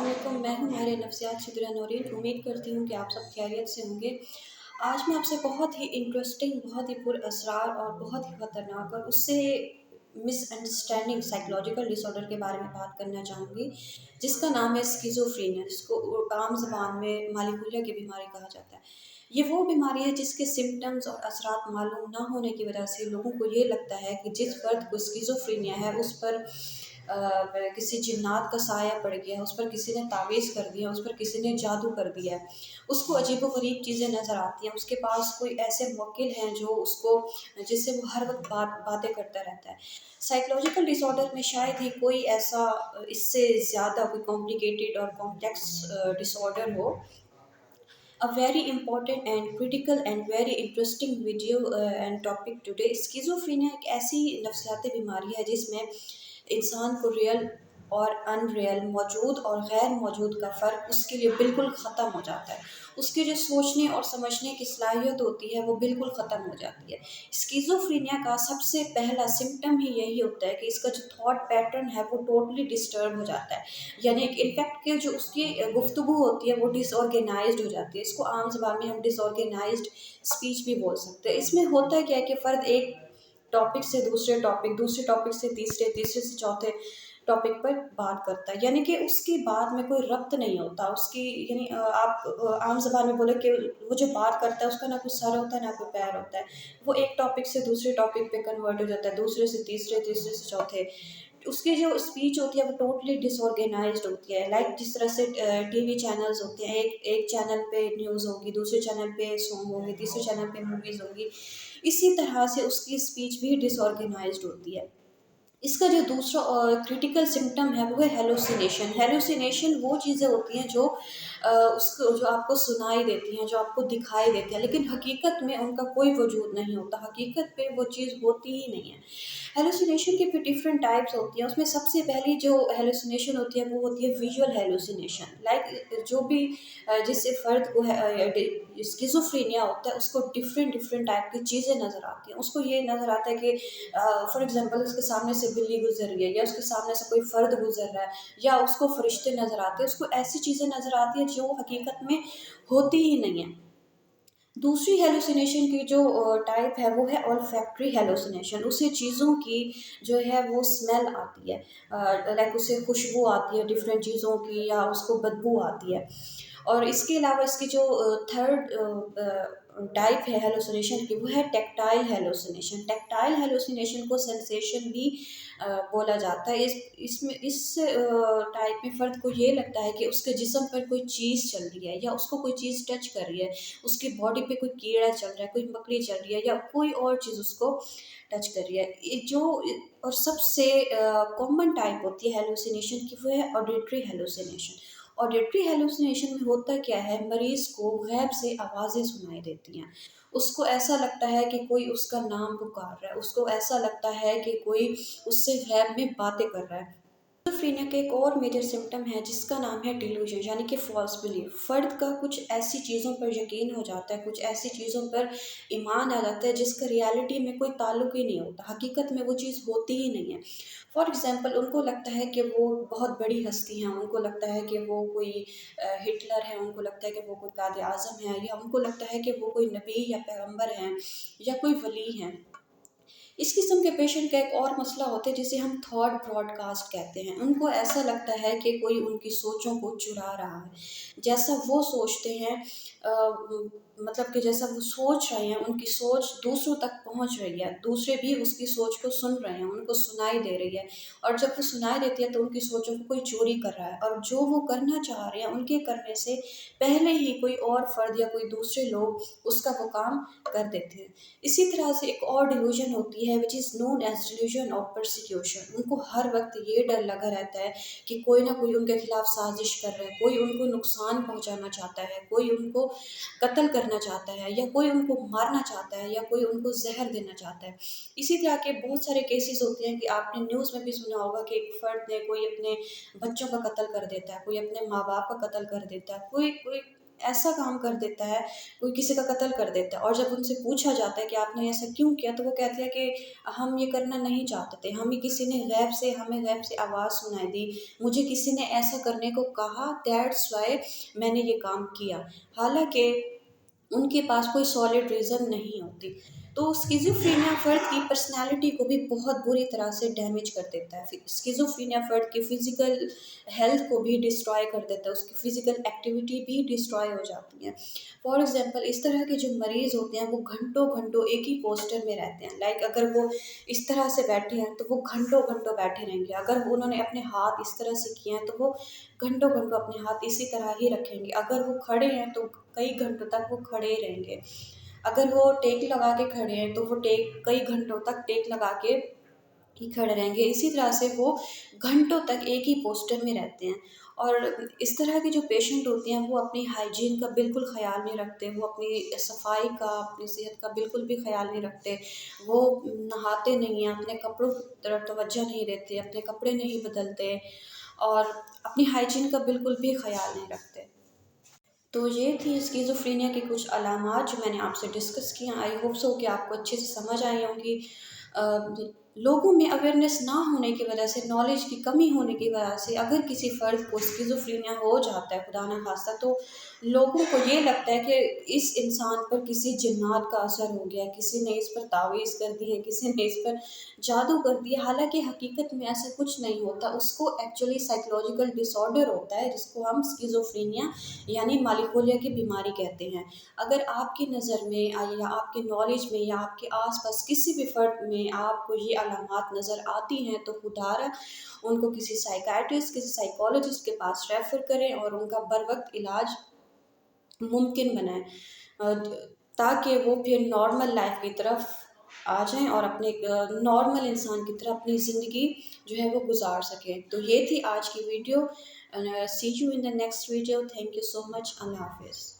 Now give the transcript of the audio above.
अस्सलाम वालेकुम। मैं हूँ माहिर नफ्सियात सिदरा नौरीन। उम्मीद करती हूँ कि आप सब खैरियत से होंगे। आज मैं आपसे बहुत ही इंटरेस्टिंग, बहुत ही पुरअसरार और बहुत ही ख़तरनाक और उससे मिसअंडरस्टैंडिंग साइकोलॉजिकल डिसऑर्डर के बारे में बात करना चाहूँगी, जिसका नाम है स्किज़ोफ्रेनिया, जिसको आम ज़बान में मालिकुलिया की बीमारी कहा जाता है। ये वो बीमारी है जिसके सिम्पटम्स और असरात मालूम ना होने की वजह से लोगों को ये लगता है कि जिस फ़र्द को स्किज़ोफ्रेनिया है उस पर किसी जिन्नात का साया पड़ गया है, उस पर किसी ने तावीज़ कर दिया, उस पर किसी ने जादू कर दिया है। उसको अजीबो-गरीब चीज़ें नज़र आती हैं, उसके पास कोई ऐसे मुवक्किल हैं जो उसको जिससे वो हर वक़्त बातें करता रहता है। साइकोलॉजिकल डिसऑर्डर में शायद ही कोई ऐसा इससे ज़्यादा कोई कॉम्प्लिकेटेड और कॉम्प्लेक्स डिसऑर्डर हो। A very important and critical and very interesting video and topic today. Schizophrenia एक ऐसी नफ्सियाती बीमारी है जिसमें इंसान को रियल और अनरियल, मौजूद और गैर मौजूद का फ़र्क उसके लिए बिल्कुल ख़त्म हो जाता है। उसकी जो सोचने और समझने की सलाहियत होती है वो बिल्कुल ख़त्म हो जाती है। स्किज़ोफ्रेनिया का सबसे पहला सिम्पटम ही यही होता है कि इसका जो थॉट पैटर्न है वो टोटली डिस्टर्ब हो जाता है। यानी कि इनफैक्ट कि जो उसकी गुफ्तगू होती है वो डिसऑर्गेनाइज्ड हो जाती है। इसको आम ज़बान में हम डिसऑर्गेनाइज्ड स्पीच भी बोल सकते हैं। इसमें होता क्या है कि फ़र्द एक टॉपिक से दूसरे टॉपिक, दूसरे टॉपिक से तीसरे, तीसरे से चौथे टॉपिक पर बात करता है। यानी कि उसकी बात में कोई रब्त नहीं होता। उसकी यानी आप आम ज़बान में बोले कि वो जो बात करता है उसका ना कोई सर होता है, ना कोई पैर होता है। वो एक टॉपिक से दूसरे टॉपिक पे कन्वर्ट हो जाता है, दूसरे से तीसरे, तीसरे से चौथे। उसकी जो स्पीच होती है वो टोटली डिसऑर्गेनाइज्ड होती है। लाइक जिस तरह से टीवी चैनल्स होते हैं, एक एक चैनल पे न्यूज़ होगी, दूसरे चैनल पे सॉन्ग होंगे, तीसरे चैनल पे मूवीज़ होंगी। इसी तरह से उसकी स्पीच भी डिसऑर्गेनाइज्ड होती है। इसका जो दूसरा क्रिटिकल सिम्पटम है वो है हैलुसिनेशन। हैलुसिनेशन वो चीज़ें होती हैं जो उसको जो आपको सुनाई देती हैं, जो आपको दिखाई देती हैं, लेकिन हकीकत में उनका कोई वजूद नहीं होता। हकीकत में वो चीज़ होती ही नहीं है। हैलुसिनेशन के फिर डिफरेंट टाइप्स होती हैं। उसमें सबसे पहली जो हैलुसिनेशन होती है वो होती है विजुअल हैलुसिनेशन। लाइक जो भी जिससे फ़र्द को स्किज़ोफ्रेनिया होता है उसको डिफरेंट डिफरेंट टाइप की चीज़ें नज़र आती हैं। उसको ये नज़र आता है कि फॉर एग्ज़ाम्पल उसके सामने से बिल्ली गुज़र रही है, या उसके सामने से कोई फ़र्द गुज़र रहा है, या उसको फ़रिश्ते नज़र आते हैं। उसको ऐसी चीज़ें नज़र आती हैं जो हकीकत में होती ही नहीं हैं। दूसरी हैलुसिनेशन की जो टाइप है वो है ओल्फैक्टरी हैलुसिनेशन। उसे चीज़ों की जो है वो स्मेल आती है, लाइक उसे खुशबू आती है डिफरेंट चीज़ों की, या उसको बदबू आती है। और इसके अलावा इसकी जो थर्ड टाइप है हैलुसिनेशन की वो है टैक्टाइल हैलुसिनेशन। टैक्टाइल हैलुसिनेशन को सेंसेशन भी बोला जाता है। इस टाइप में फ़र्द को ये लगता है कि उसके जिस्म पर कोई चीज़ चल रही है, या उसको कोई चीज़ टच कर रही है, उसकी बॉडी पे कोई कीड़ा चल रहा है, कोई मकड़ी चल रही है, या कोई और चीज़ उसको टच कर रही है। ये जो और सबसे कॉमन टाइप होती है हैलुसिनेशन की वो है ऑडिटरी हैलुसिनेशन। ऑडिटरी हैलुसिनेशन में होता क्या है, मरीज़ को गैब से आवाज़ें सुनाई देती हैं। उसको ऐसा लगता है कि कोई उसका नाम पुकार रहा है, उसको ऐसा लगता है कि कोई उससे गैब में बातें कर रहा है। स्किज़ोफ्रेनिया का एक और मेजर सिम्पटम है जिसका नाम है डिल्यूजन, यानी कि फॉल्स बिलीफ। फ़र्द का कुछ ऐसी चीज़ों पर यकीन हो जाता है, कुछ ऐसी चीज़ों पर ईमान आ जाता है जिसका रियलिटी में कोई ताल्लुक ही नहीं होता। हकीकत में वो चीज़ होती ही नहीं है। फॉर एग्ज़ाम्पल उनको लगता है कि वो बहुत बड़ी हस्ती हैं, उनको लगता है कि वो कोई हिटलर है, उनको लगता है कि वो कोई कायद-ए-आज़म है, या उनको लगता है कि वो कोई नबी या पैगंबर हैं, या कोई वली हैं। इस किस्म के पेशेंट का एक और मसला होता है जिसे हम थॉट ब्रॉडकास्ट कहते हैं। उनको ऐसा लगता है कि कोई उनकी सोचों को चुरा रहा है। जैसा वो सोचते हैं, मतलब कि जैसा वो सोच रहे हैं, उनकी सोच दूसरों तक पहुंच रही है। दूसरे भी उसकी सोच को सुन रहे हैं, उनको सुनाई दे रही है। और जब वो सुनाई देती है तो उनकी सोचों को कोई चोरी कर रहा है, और जो वो करना चाह रहे हैं उनके करने से पहले ही कोई और फ़र्द या कोई दूसरे लोग उसका वो काम कर देते हैं। इसी तरह से एक और डिल्यूजन होती है which is known as delusion of persecution. उनको हर वक्त ये डर लगा रहता है कि कोई ना कोई उनके खिलाफ साजिश कर रहा है, कोई उनको नुकसान पहुंचाना चाहता है, कोई उनको कत्ल करना चाहता है, या कोई उनको मारना चाहता है, या कोई उनको जहर देना चाहता है। इसी तरह के बहुत सारे केसेस होते हैं कि आपने न्यूज़ में भी सुना होगा कि एक फ़र्द ने कोई अपने बच्चों का कत्ल कर देता है, कोई अपने माँ बाप का कत्ल कर देता है, कोई कोई ऐसा काम कर देता है, कोई किसी का कत्ल कर देता है, और जब उनसे पूछा जाता है कि आपने ऐसा क्यों किया, तो वो कहते हैं कि हम ये करना नहीं चाहते थे, हमें किसी ने हमें गैब से आवाज़ सुनाई दी, मुझे किसी ने ऐसा करने को कहा, दैट्स वाई मैंने ये काम किया। हालांकि उनके पास कोई सॉलिड रीज़न नहीं होती। तो स्किज़ोफ्रेनिया फ़र्द की पर्सनैलिटी को भी बहुत बुरी तरह से डैमेज कर देता है। स्किज़ोफ्रेनिया फ़र्द की फ़िज़िकल हेल्थ को भी डिस्ट्रॉय कर देता है, उसकी फ़िज़िकल एक्टिविटी भी डिस्ट्रॉय हो जाती है। फॉर एग्ज़ाम्पल, इस तरह के जो मरीज़ होते हैं वो घंटों-घंटों एक ही पोस्चर में रहते हैं। लाइक अगर वो इस तरह से बैठे हैं तो वो घंटों-घंटों बैठे रहेंगे। अगर उन्होंने अपने हाथ इस तरह से किए हैं तो वो घंटों-घंटों अपने हाथ इसी तरह ही रखेंगे। अगर वो खड़े हैं तो कई घंटों तक वो खड़े ही रहेंगे। अगर वो टेक लगा के खड़े हैं तो वो टेक कई घंटों तक टेक लगा के ही खड़े रहेंगे। इसी तरह से वो घंटों तक एक ही पोस्चर में रहते हैं। और इस तरह के जो पेशेंट होते हैं वो अपनी हाइजीन का बिल्कुल ख़याल नहीं रखते, वो अपनी सफाई का, अपनी सेहत का बिल्कुल भी ख़याल नहीं रखते। वो नहाते नहीं हैं, अपने कपड़ों की तरफ तवज्जो नहीं देते, अपने कपड़े नहीं बदलते और अपनी हाइजीन का बिल्कुल भी ख़याल नहीं रखते। तो ये थी स्किज़ोफ्रेनिया के कुछ अलामात जो मैंने आपसे डिस्कस किए। आई होप सो कि आपको अच्छे से समझ आई होंगी। लोगों में अवेयरनेस ना होने की वजह से, नॉलेज की कमी होने की वजह से अगर किसी फ़र्द को स्किज़ोफ्रेनिया हो जाता है, खुदा ना ख़ास्ता, तो लोगों को ये लगता है कि इस इंसान पर किसी जिन्नात का असर हो गया है, किसी ने इस पर तावीज़ कर दी है, किसी ने इस पर जादू कर दिया। हालाँकि हकीकत में ऐसा कुछ नहीं होता। उसको एक्चुअली साइकोलॉजिकल डिसऑर्डर होता है जिसको हम स्किज़ोफ्रेनिया यानी मालिकोलिया की बीमारी कहते हैं। अगर आपकी नज़र में या आपकी नॉलेज में या आपके आस-पास किसी भी फ़र्द में आपको ये अलामात नज़र आती हैं तो खुदारा उनको किसी साइकियाट्रिस्ट, किसी साइकोलॉजिस्ट के पास रेफ़र करें और उनका बरवक़्त इलाज मुमकिन बनाएँ, ताकि वो फिर नॉर्मल लाइफ़ की तरफ आ जाएँ और अपने नॉर्मल इंसान की तरह अपनी ज़िंदगी जो है वो गुज़ार सकें। तो ये थी आज की video. See you in the next video. Thank you so much. अल्लाह हाफ़िज़।